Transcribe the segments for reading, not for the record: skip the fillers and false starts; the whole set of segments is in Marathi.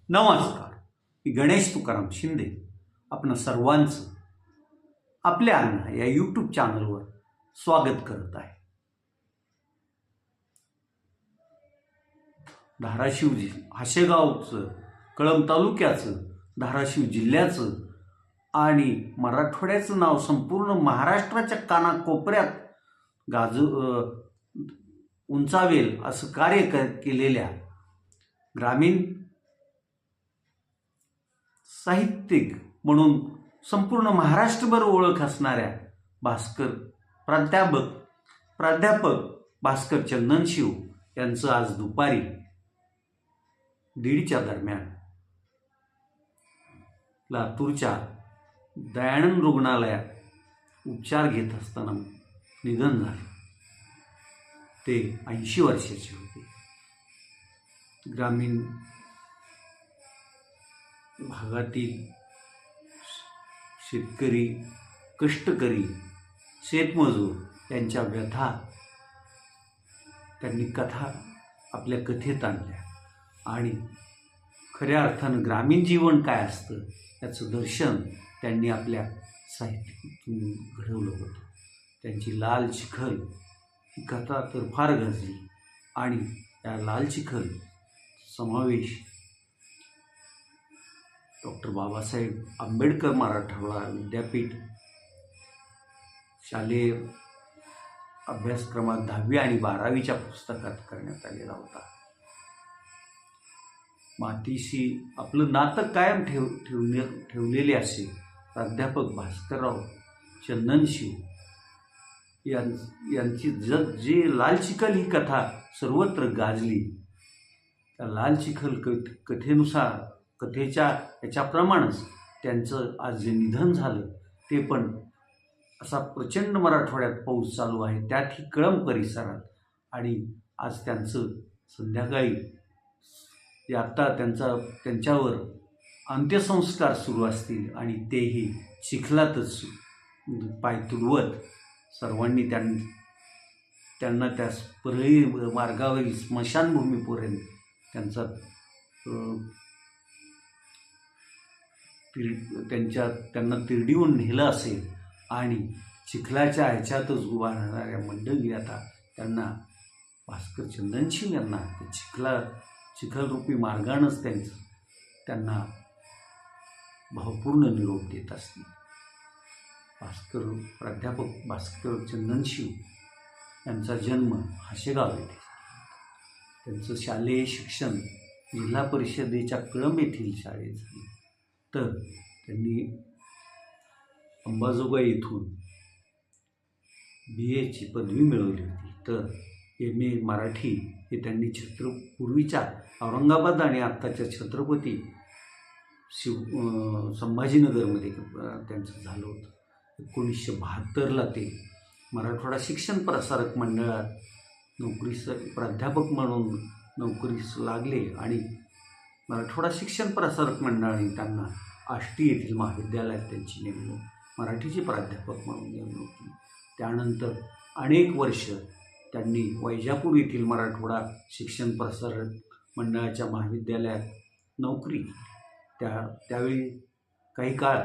नमस्कार. मी गणेश तुकाराम शिंदे आपण सर्वांचं आपल्या अण्णा या यूट्यूब चॅनलवर स्वागत करत आहे. धाराशिव हाशेगावचं, कळंब तालुक्याचं, धाराशिव जिल्ह्याचं आणि मराठवाड्याचं नाव संपूर्ण महाराष्ट्राच्या कानाकोपऱ्यात उंचावेल असं कार्य केलेल्या ग्रामीण साहित्यिक म्हणून संपूर्ण महाराष्ट्रभर ओळख असणाऱ्या प्राध्यापक भास्कर चंदनशिव यांचं आज दुपारी 1:30च्या दरम्यान लातूरच्या दयानंद रुग्णालयात उपचार घेत असताना निधन झाले. ते 80 वर्षाचे होते. ग्रामीण भागातील शेतकरी, कष्टकरी, शेतमजूर यांच्या व्यथा त्यांनी आपल्या कथेत आणल्या आणि खऱ्या अर्थानं ग्रामीण जीवन काय असतं याचं दर्शन त्यांनी आपल्या साहित्यातून घडवलं होतं. त्यांची लाल चिखल ही कथा तर फार गाजली आणि या लाल चिखल समावेश डॉक्टर बाबासाहेब आंबेडकर मराठवाडा विद्यापीठ शालेय अभ्यासक्रमात 10वी आणि 12वीच्या पुस्तकात करण्यात आलेला होता. मातीशी आपलं नातं कायम ठेवलेले असे प्राध्यापक भास्करराव चंदनशिव यांची जे लाल चिखल ही कथा सर्वत्र गाजली, त्या लाल चिखल कथेच्या याच्याप्रमाणेच त्यांचं आज जे निधन झालं ते पण असा प्रचंड मराठवाड्यात पाऊस चालू आहे, त्यातही कळंब परिसरात. आणि आज त्यांचं संध्याकाळी आत्ता त्यांच्यावर अंत्यसंस्कार सुरू असतील आणि तेही चिखलातच पाय तुडवत सर्वांनी त्यांना त्या परळी मार्गावरील स्मशानभूमीपर्यंत त्यांना तिरडीवून नेलं असेल आणि चिखलाच्या ह्याच्यातच उभा राहणाऱ्या मंडळी आता त्यांना भास्कर चंदनशिव यांना चिखलरूपी मार्गानंच त्यांना भावपूर्ण निरोप देत असतील. प्राध्यापक भास्कर चंदनशिव यांचा जन्म हाशेगाव येथे. त्यांचं शालेय शिक्षण जिल्हा परिषदेच्या कळंब येथील शाळेत झाले. तर त्यांनी अंबाजोगाई येथून BA ची पदवी मिळवली होती. तर MA मराठी हे त्यांनी पूर्वीच्या औरंगाबाद आणि आत्ताच्या छत्रपती संभाजीनगरमध्ये त्यांचं झालं होतं. 1972ला ते मराठवाडा शिक्षण प्रसारक मंडळात प्राध्यापक म्हणून नोकरीस लागले आणि मराठवाडा शिक्षण प्रसारक मंडळाने त्यांना आष्टी येथील महाविद्यालयात त्यांची नेमणूक मराठीचे प्राध्यापक म्हणून नेमणूक केली. त्यानंतर अनेक वर्ष त्यांनी वैजापूर येथील मराठवाडा शिक्षण प्रसारक मंडळाच्या महाविद्यालयात नोकरी केली. त्यावेळी काही काळ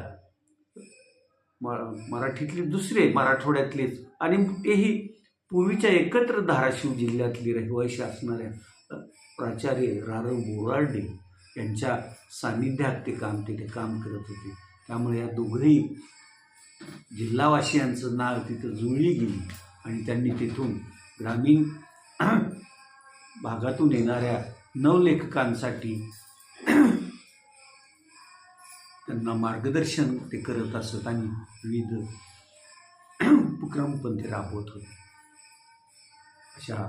मराठीतले दुसरे मराठवाड्यातलेच आणि तेही पूर्वीच्या एकत्र धाराशिव जिल्ह्यातली रहिवाशी असणाऱ्या प्राचार्य रारव बोरार्डे यांच्या सान्निध्यात तिथे काम करत होते. त्यामुळे या दोघंही जिल्हावासियांचं नाव तिथं जुळली गेली आणि त्यांनी तिथून ग्रामीण भागातून येणाऱ्या नवलेखकांसाठी त्यांना मार्गदर्शन ते करत असत आणि विविध उपक्रम पण ते राबवत होते. अशा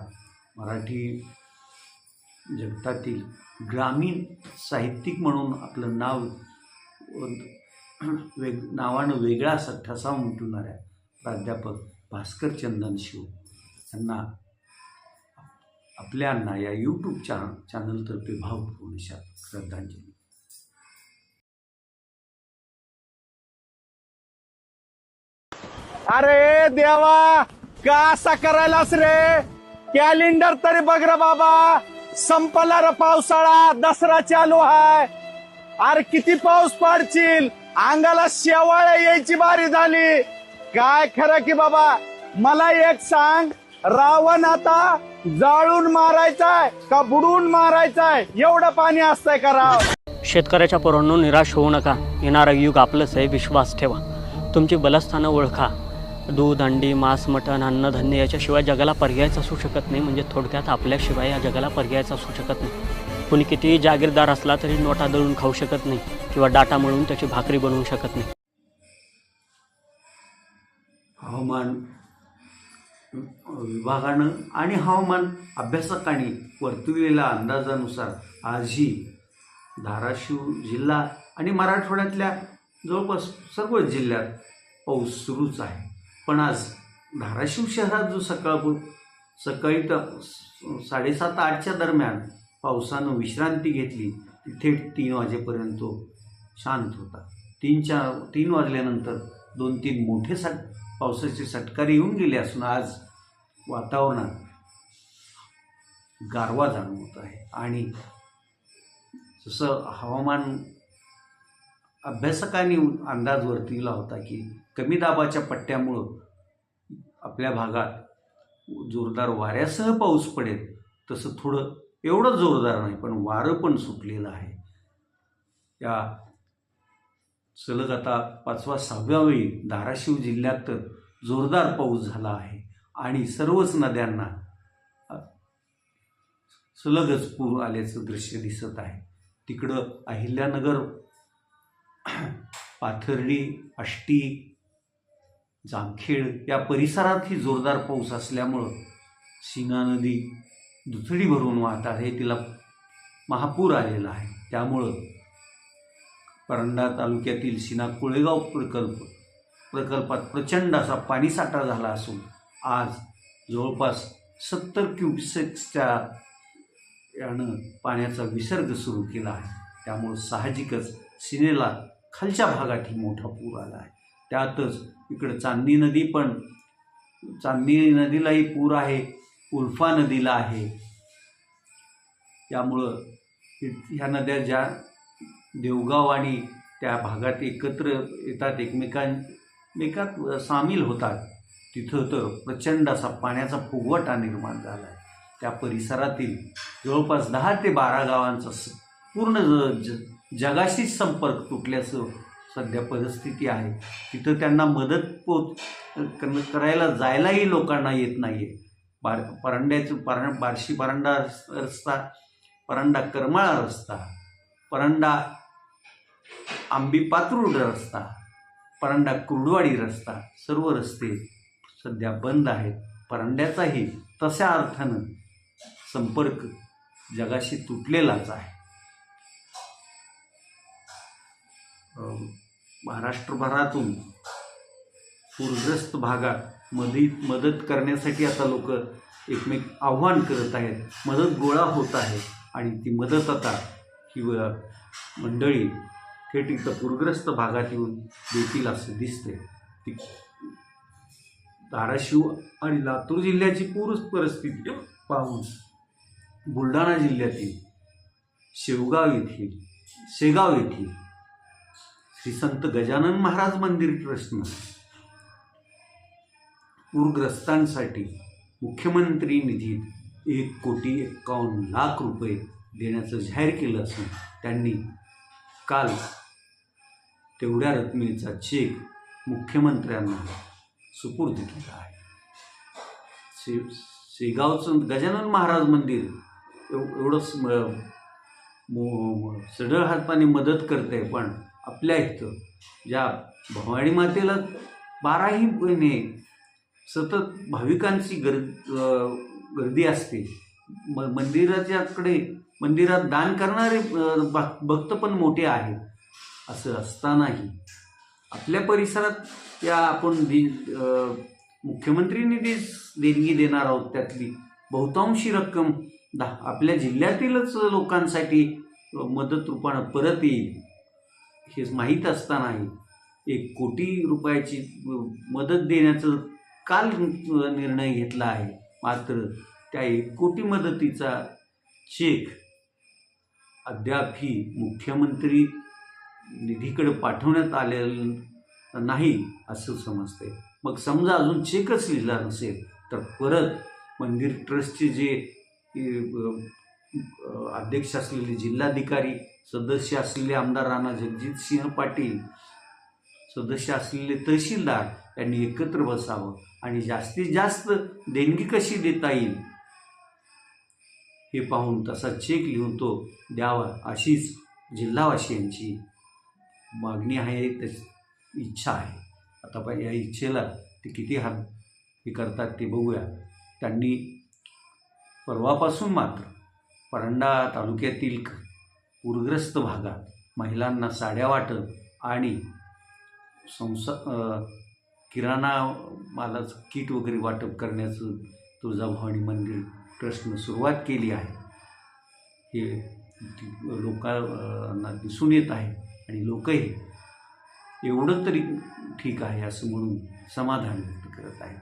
मराठी जगतातील ग्रामीण साहित्यिक म्हणून आपलं नावानं वेगळा असा ठसा उमटवणाऱ्या प्राध्यापक भास्कर चंदनशिव यांना आपल्या अण्णा या यूट्यूब चॅनलतर्फे भावपूर्ण श्रद्धांजली. अरे देवा, का असा करायलास रे? कॅलेंडर तरी बघ रे बाबा. संपला रे पावसाळा, दसरा चालू आहे. अरे किती पाऊस पडशील, अंगाला शेवाळ यायची बारी झाली. काय खरं की बाबा, मला एक सांग, रावण आता जाळून मारायचाय का बुडून मारायचाय? एवढं पाणी असतंय का राव? शेतकऱ्याच्या पोरांनो, निराश होऊ नका. येणारा युग आपलंच आहे, विश्वास ठेवा. तुमची बलस्थानं ओळखा. दूध, अंडी, मांस, मटण, अन्नधान्य याच्याशिवाय जगाला पर्यायच असू शकत नाही. म्हणजे थोडक्यात आपल्याशिवाय या जगाला पर्यायच असू शकत नाही. कुणी कितीही जागीरदार असला तरी नोटा दळून खाऊ शकत नाही किंवा डाटा मळून त्याची भाकरी बनवू शकत नाही. हवामान विभागानं आणि हवामान अभ्यासकांनी वर्तविलेल्या अंदाजानुसार आजही धाराशिव जिल्हा आणि मराठवाड्यातल्या जवळपास सर्वच जिल्ह्यात पाऊस सुरूच आहे. पण आज धाराशिव शहरात जो सकाळी तर 7:30-8च्या दरम्यान पावसानं विश्रांती घेतली, तिथे 3 वाजेपर्यंत तो शांत होता. 3 वाजल्यानंतर 2-3 मोठे पावसाचे सटकार येऊन गेले असून आज वातावरणात गारवा जाणवत आहे. आणि जसं हवामान अभ्यासकांनी अंदाज वर्तविला होता की कमी दाबाच्या पट्ट्यामुळं आपल्या भागात जोरदार वाऱ्यासह पाऊस पडेल, तसं थोडं एवढं जोरदार नाही पण वारं पण सुटलेलं आहे. या सलग आता 5व्या-6व्या वेळी धाराशिव जिल्ह्यात तर जोरदार पाऊस झाला आहे आणि सर्वच नद्यांना सलगच पूर आल्याचं दृश्य दिसत आहे. तिकडं अहिल्यानगर, पाथर्डी, आष्टी, जामखेड या परिसरातही जोरदार पाऊस असल्यामुळं सीना नदी दुथडी भरून वाहत आहे. तिला महापूर आलेला आहे. त्यामुळं परंडा तालुक्यातील सीना कोळेगाव प्रकल्पात प्रचंड असा पाणीसाठा झाला असून आज जवळपास 70 क्युसेक्सच्या यानं पाण्याचा विसर्ग सुरू केला आहे. त्यामुळं साहजिकच सीनेला खालच्या भागातही मोठा पूर आला आहे. त्यातच इकडं चांदणी नदीलाही पूर आहे, उल्फा नदीला आहे. त्यामुळं ह्या नद्या ज्या देवगाव आणि त्या भागात एकत्र येतात, एकमेकात सामील होतात, तिथं तर प्रचंड असा पाण्याचा फुगवटा निर्माण झाला आहे. त्या परिसरातील जवळपास 10 ते 12 गावांचा पूर्ण जगाशीच संपर्क तुटल्याचं सध्या परिस्थिती आहे. तिथं त्यांना मदत करायला जायलाही लोकांना येत नाही आहे. बार्शी परांडा रस्ता, परांडा करमाळा रस्ता, परांडा आंबी पात्रूड रस्ता, परांडा कुर्डवाडी रस्ता, सर्व रस्ते सध्या बंद आहेत. परांड्याचाही तशा अर्थानं संपर्क जगाशी तुटलेलाच आहे. महाराष्ट्रभरातून पूरग्रस्त भागात मदत करण्यासाठी आता लोक आव्हान करत आहेत. मदत गोळा होत आहे आणि ती मदत आता ही मंडळी थेट इथं पूरग्रस्त भागात येऊन देतील असं दिसते. ती धाराशिव आणि लातूर जिल्ह्याची पूर परिस्थिती पाहून बुलढाणा जिल्ह्यातील शेगाव येथील श्री संत गजानन महाराज मंदिर ट्रस्टनं पूरग्रस्तांसाठी मुख्यमंत्री निधीत 1,51,00,000 रुपये देण्याचं जाहीर केलं असून त्यांनी काल तेवढ्या रकमेचा चेक मुख्यमंत्र्यांना सुपूर्द केला आहे. शेगावचं गजानन महाराज मंदिर एवढंच सढळ हाताने मदत करते, पण आपल्या इथं ज्या भवानी मातेला 12ही महिने सतत भाविकांची गर्दी असते. मंदिरात दान करणारे भक्त पण मोठे आहेत. असं असतानाही आपल्या परिसरात या आपण मुख्यमंत्री निधी देणगी देणार आहोत, त्यातली बहुतांशी रक्कम आपल्या जिल्ह्यातीलच लोकांसाठी मदत रूपानं परत येईल हे माहीत असतानाही 1 कोटी रुपयाची मदत देण्याचं काल निर्णय घेतला आहे. मात्र त्या 1 कोटी मदतीचा चेक अद्यापही मुख्यमंत्री निधीकडे पाठवण्यात आलेलं नाही असं समजते. मग समजा अजून चेकच लिहिला नसेल तर परत मंदिर ट्रस्टचे जे अध्यक्ष असलेले जिल्हाधिकारी, सदस्य असलेले आमदार राणा जगजितसिंह पाटील, सदस्य असलेले तहसीलदार यांनी एकत्र बसावं आणि जास्तीत जास्त देणगी कशी देता येईल हे पाहून तसा चेक लिहून तो द्यावा अशीच जिल्हावासियांची मागणी आहे, इच्छा आहे. आता या इच्छेला ते किती हे करतात ते बघूया. त्यांनी परवापासून मात्र परंडा तालुक्यातील पूरग्रस्त भागात महिलांना साड्या वाटप आणि किराणा मालाचं किट वगैरे वाटप करण्याचं तुळजाभवानी मंदिर ट्रस्टनं सुरुवात केली आहे. हे लोकांना दिसून येत आहे आणि लोकही एवढं तरी ठीक आहे असं म्हणून समाधान व्यक्त करत आहे.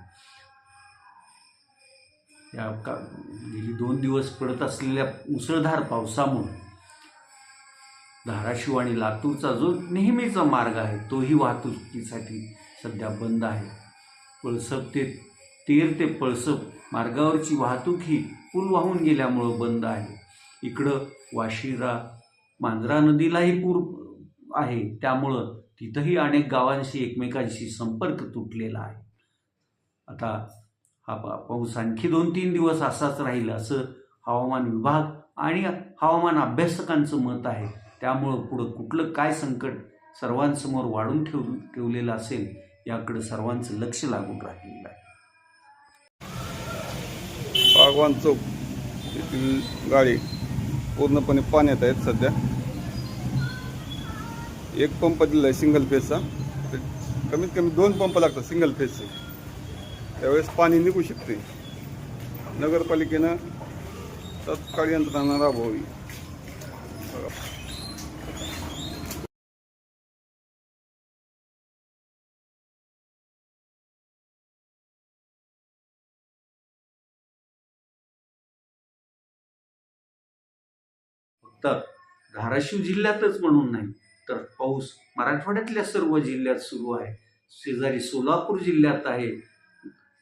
गेली 2 दिवस पडत असलेल्या मुसळधार पावसामुळे धाराशिव आणि लातूरचा जो नेहमीचा मार्ग आहे तोही वाहतुकीसाठी सध्या बंद आहे. पळसप ते तेर ते पळसप मार्गावरची वाहतूक ही पूल वाहून गेल्यामुळं बंद आहे. इकडं वाशिरा मांजरा नदीलाही पूर आहे, त्यामुळं तिथंही अनेक गावांशी एकमेकांशी संपर्क तुटलेला आहे. आता हा पाऊस आणखी 2-3 दिवस असाच राहील असं हवामान विभाग आणि हवामान अभ्यासकांचं मत आहे. त्यामुळं पुढं कुठलं काय संकट सर्वांसमोर वाढून ठेवलेलं असेल याकडं सर्वांचं लक्ष लागून राहिलेलं आहे. बागवान चौक येथील गाडी पूर्णपणे पाण्यात आहेत. सध्या एक पंप दिला आहे सिंगल फेजचा, कमीत कमी 2 पंप लागतात सिंगल फेजचे, त्यावेळेस पाणी निघू शकते. नगरपालिकेनं तत्काळ यंत्रणा राबवावी. फक्त धाराशिव जिल्ह्यातच म्हणून नाही तर पाऊस मराठवाड्यातल्या सर्व जिल्ह्यात सुरू आहे. शेजारी सोलापूर जिल्ह्यात आहे,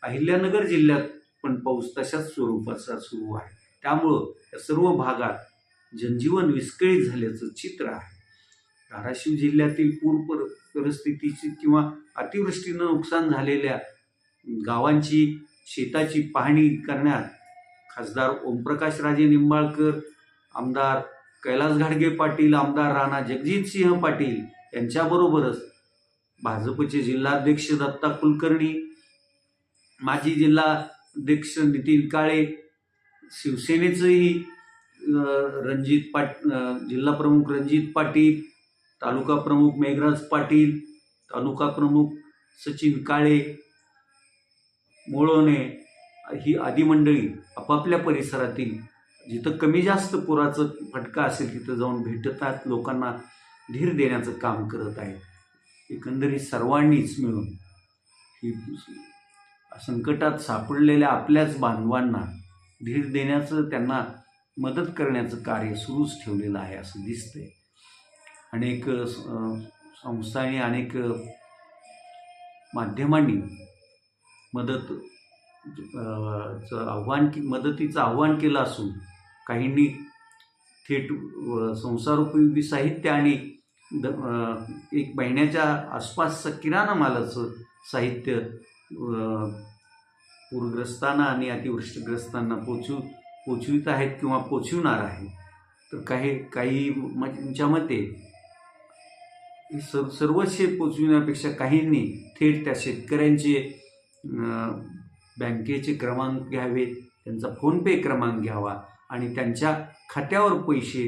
अहिल्यानगर जिल्ह्यात पण पाऊस तशाच स्वरूपाचा सुरू आहे. त्यामुळं या सर्व भागात जनजीवन विस्कळीत झाल्याचं चित्र आहे. धाराशिव जिल्ह्यातील पूर परिस्थितीची किंवा अतिवृष्टीनं नुकसान झालेल्या गावांची शेताची पाहणी करण्यात खासदार ओमप्रकाश राजे निंबाळकर, आमदार कैलास घाडगे पाटील, आमदार राणा जगजितसिंह पाटील यांच्याबरोबरच भाजपचे जिल्हाध्यक्ष दत्ता कुलकर्णी, माजी जिल्हाध्यक्ष नितीन काळे, शिवसेनेचेही जिल्हा प्रमुख रणजित पाटील, तालुका प्रमुख मेघराज पाटील, तालुका प्रमुख सचिन काळे, मोळोने ही आदी मंडळी आपापल्या परिसरातील जिथं कमी जास्त पुराचं फटका असेल तिथं जाऊन भेटतात, लोकांना धीर देण्याचं काम करत आहेत. एकंदरीत सर्वांनीच मिळून ही संकटात सापडलेल्या आपल्याच बांधवांना धीर देण्याचं, त्यांना मदत करण्याचं कार्य सुरूच ठेवलेलं आहे असं दिसतंय. अनेक संस्थांनी, अनेक माध्यमांनी मदतीचं आव्हान केलं असून काहींनी थेट संसारोपयोगी साहित्य आणि 1 महिन्याच्या आसपासचं किराणा मालाचं साहित्य पूरग्रस्तांना आणि अतिवृष्टीग्रस्तांना पोचवित आहेत किंवा पोचविणार आहे. तर काहींच्या मते सर्वच शेत पोचविण्यापेक्षा काहींनी थेट त्या शेतकऱ्यांचे बँकेचे क्रमांक घ्यावेत, त्यांचा फोनपे क्रमांक घ्यावा आणि त्यांच्या खात्यावर पैसे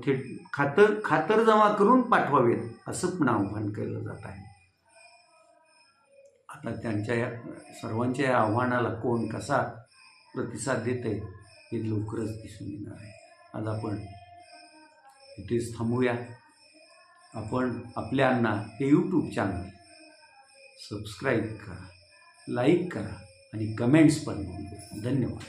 थेट खातर जमा करून पाठवावेत असं पण आव्हान केलं जात आहे. आता त्यांच्या या सर्वांच्या या आव्हानाला कोण कसा प्रतिसाद देत आहे हे लवकरच दिसून येणार आहे. आज आपण इथेच थांबूया. आपण आपल्यांना हे यूट्यूब चॅनल सबस्क्राईब करा, लाईक करा आणि कमेंट्स पण नोंदवा. धन्यवाद.